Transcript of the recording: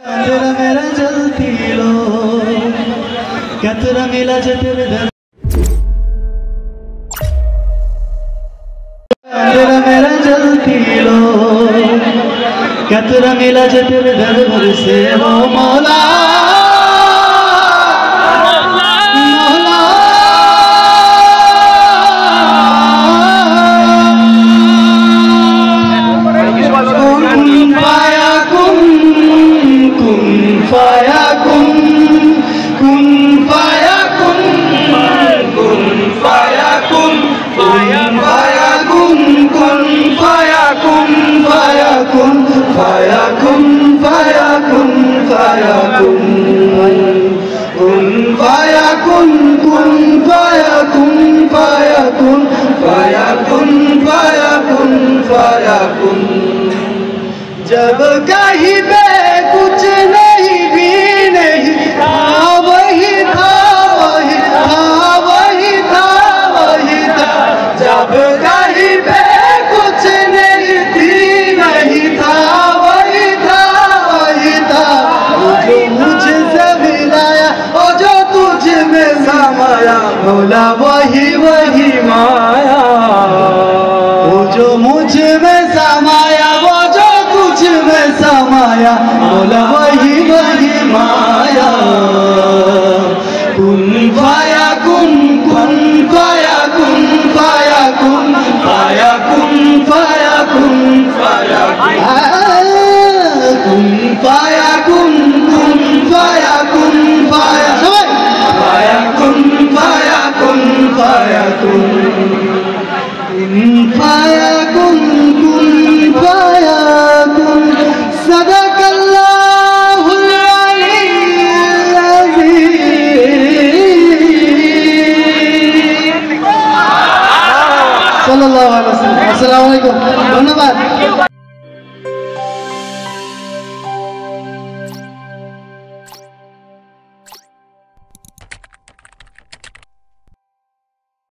तेरा मेरा जलती लो क्या तेरा मिला जो तेरे दर तेरा मेरा जलती लो क्या तेरा मिला जो तेरे दरबार से हो मौला जब कहीं पे कुछ नहीं भी नहीं था वही था वही था वही था वही था जब कहीं पे कुछ नहीं थी नहीं था वही था वही था वो जो मुझसे मिलाया वो जो तुझ में समाया भोला वही वही माया वो जो मुझ में समाया समाया बोला वही वही माया कुन फाया कुन कुन फाया कुन फाया कुन फाया कुन फाया कुन फाया कुन फाया कुन कुन फाया कुन फाया फाया कुन फाया कुन फाया कुन फाया कुन कुन फाया कुन सदकल्लाहुल अलीयुल अज़ीम। सल्लल्लाहु अलैहि वसल्लम। अस्सलामु अलैकुम। धन्यवाद।